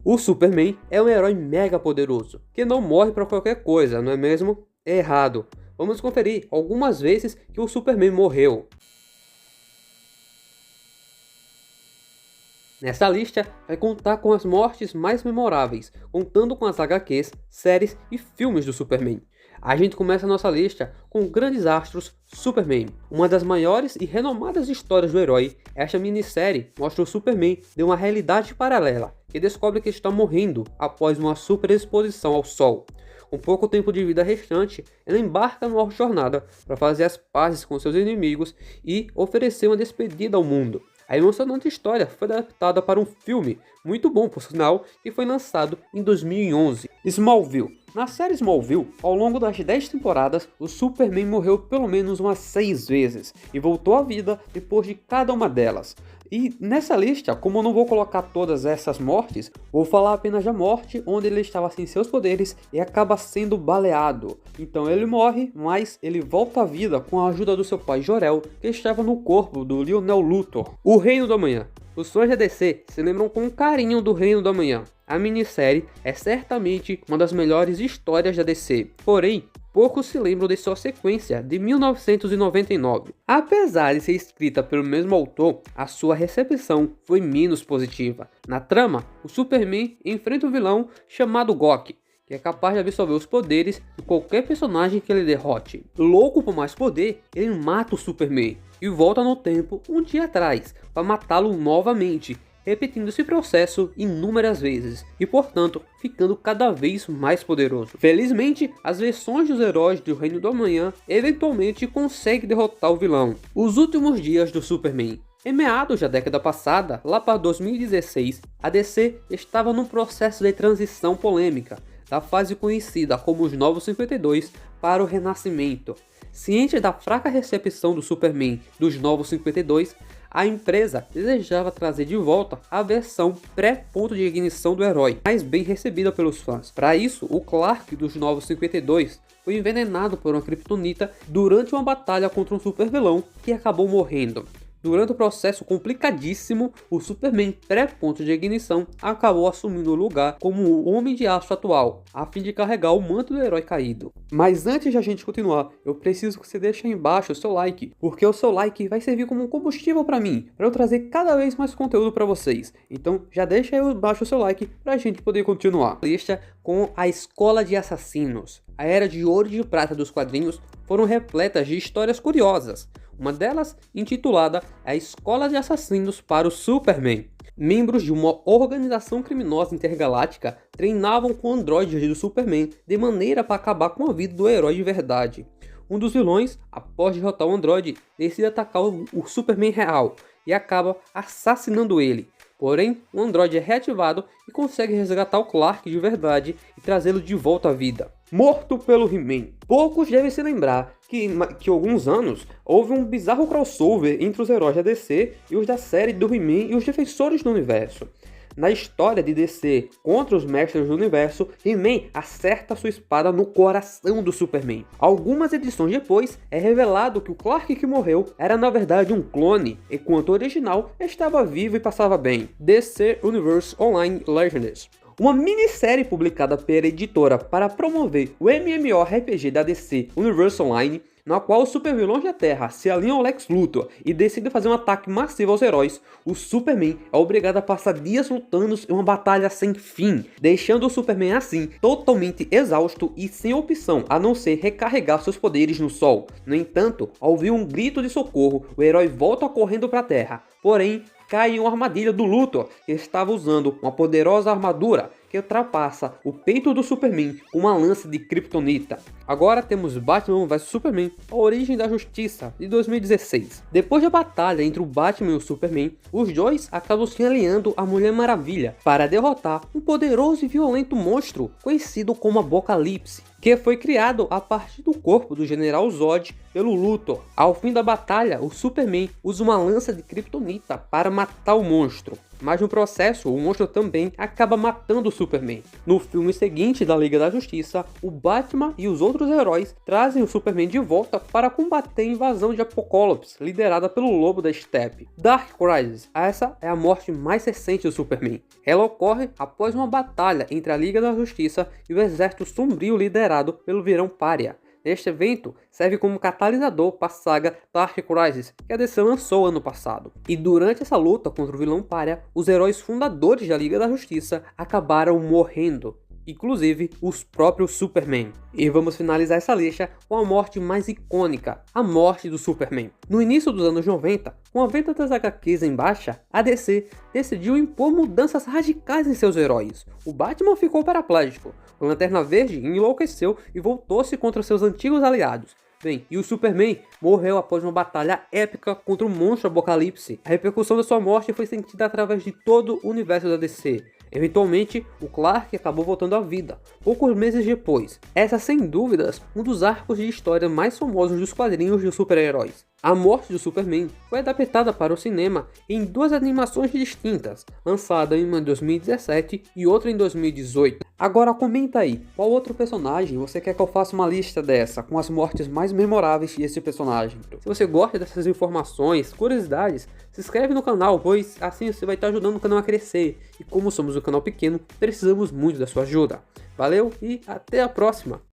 O Superman é um herói mega poderoso, que não morre pra qualquer coisa, não é mesmo? É errado. Vamos conferir algumas vezes que o Superman morreu. Nessa lista vai contar com as mortes mais memoráveis, contando com as HQs, séries e filmes do Superman. A gente começa a nossa lista com Grandes Astros Superman. Uma das maiores e renomadas histórias do herói, esta minissérie mostra o Superman de uma realidade paralela, que descobre que está morrendo após uma superexposição ao Sol. Com pouco tempo de vida restante, ela embarca numa jornada para fazer as pazes com seus inimigos e oferecer uma despedida ao mundo. A emocionante história foi adaptada para um filme, muito bom por sinal, que foi lançado em 2011. Smallville. Na série Smallville, ao longo das 10 temporadas, o Superman morreu pelo menos umas 6 vezes e voltou à vida depois de cada uma delas. E nessa lista, como eu não vou colocar todas essas mortes, vou falar apenas da morte onde ele estava sem seus poderes e acaba sendo baleado. Então ele morre, mas ele volta à vida com a ajuda do seu pai Jor-El, que estava no corpo do Lionel Luthor. O Reino do Amanhã. Os fãs da DC se lembram com carinho do Reino do Amanhã. A minissérie é certamente uma das melhores histórias da DC, porém, poucos se lembram de sua sequência de 1999. Apesar de ser escrita pelo mesmo autor, a sua recepção foi menos positiva. Na trama, o Superman enfrenta um vilão chamado Gok, que é capaz de absorver os poderes de qualquer personagem que ele derrote. Louco por mais poder, ele mata o Superman e volta no tempo um dia atrás para matá-lo novamente, repetindo esse processo inúmeras vezes e, portanto, ficando cada vez mais poderoso. Felizmente, as versões dos heróis do Reino do Amanhã eventualmente conseguem derrotar o vilão. Os últimos dias do Superman. Em meados da década passada, lá para 2016, a DC estava num processo de transição polêmica, da fase conhecida como os Novos 52 para o Renascimento. Ciente da fraca recepção do Superman dos Novos 52, a empresa desejava trazer de volta a versão pré-ponto de ignição do herói, mais bem recebida pelos fãs. Para isso, o Clark dos Novos 52 foi envenenado por uma kryptonita durante uma batalha contra um supervilão que acabou morrendo. Durante o processo complicadíssimo, o Superman pré-ponto de ignição acabou assumindo o lugar como o Homem de Aço atual, a fim de carregar o manto do herói caído. Mas antes de a gente continuar, eu preciso que você deixe aí embaixo o seu like, porque o seu like vai servir como um combustível para mim, para eu trazer cada vez mais conteúdo para vocês. Então já deixa aí embaixo o seu like para a gente poder continuar. Lista com a Escola de Assassinos. A Era de Ouro e de Prata dos quadrinhos foram repletas de histórias curiosas. Uma delas, intitulada A Escola de Assassinos para o Superman. Membros de uma organização criminosa intergaláctica treinavam com androides do Superman de maneira para acabar com a vida do herói de verdade. Um dos vilões, após derrotar o androide, decide atacar o Superman real e acaba assassinando ele. Porém, o androide é reativado e consegue resgatar o Clark de verdade e trazê-lo de volta à vida. Morto pelo He-Man. Poucos devem se lembrar que há alguns anos houve um bizarro crossover entre os heróis da DC e os da série do He-Man e os Defensores do Universo. Na história de DC contra os Mestres do Universo, He-Man acerta sua espada no coração do Superman. Algumas edições depois, é revelado que o Clark que morreu era na verdade um clone, enquanto o original estava vivo e passava bem. DC Universe Online Legends. Uma minissérie publicada pela editora para promover o MMORPG da DC Universe Online, na qual os supervilões da Terra se alinham ao Lex Luthor e decidem fazer um ataque massivo aos heróis, o Superman é obrigado a passar dias lutando em uma batalha sem fim, deixando o Superman assim, totalmente exausto e sem opção a não ser recarregar seus poderes no Sol. No entanto, ao ouvir um grito de socorro, o herói volta correndo para a Terra, porém cai em uma armadilha do Luthor, que estava usando uma poderosa armadura que ultrapassa o peito do Superman com uma lança de kryptonita. Agora temos Batman vs Superman, A Origem da Justiça, de 2016. Depois da batalha entre o Batman e o Superman, os dois acabam se aliando à Mulher Maravilha para derrotar um poderoso e violento monstro conhecido como Apocalipse, que foi criado a partir do corpo do General Zod pelo Luthor. Ao fim da batalha, o Superman usa uma lança de kryptonita para matar o monstro. mas no processo o monstro também acaba matando o Superman. No filme seguinte da Liga da Justiça, o Batman e os outros heróis trazem o Superman de volta para combater a invasão de Apokolips, liderada pelo Lobo da Steppe. Dark Crisis, essa é a morte mais recente do Superman. Ela ocorre após uma batalha entre a Liga da Justiça e o Exército Sombrio liderado pelo vilão Pária. Este evento serve como catalisador para a saga Dark Crisis, que a DC lançou ano passado. E durante essa luta contra o vilão Pária, os heróis fundadores da Liga da Justiça acabaram morrendo, inclusive os próprios Superman. E vamos finalizar essa lista com a morte mais icônica, a morte do Superman. No início dos anos 90, com a venda das HQs em baixa, a DC decidiu impor mudanças radicais em seus heróis. O Batman ficou paraplégico, o Lanterna Verde enlouqueceu e voltou-se contra seus antigos aliados. Bem, e o Superman morreu após uma batalha épica contra o monstro Apocalipse. A repercussão da sua morte foi sentida através de todo o universo da DC. Eventualmente, o Clark acabou voltando à vida, poucos meses depois. Essa, sem dúvidas, um dos arcos de história mais famosos dos quadrinhos de super-heróis. A morte do Superman foi adaptada para o cinema em duas animações distintas, lançada uma em 2017 e outra em 2018. Agora comenta aí, qual outro personagem você quer que eu faça uma lista dessa, com as mortes mais memoráveis desse personagem? Se você gosta dessas informações, curiosidades, se inscreve no canal, pois assim você vai estar ajudando o canal a crescer. E como somos um canal pequeno, precisamos muito da sua ajuda. Valeu e até a próxima!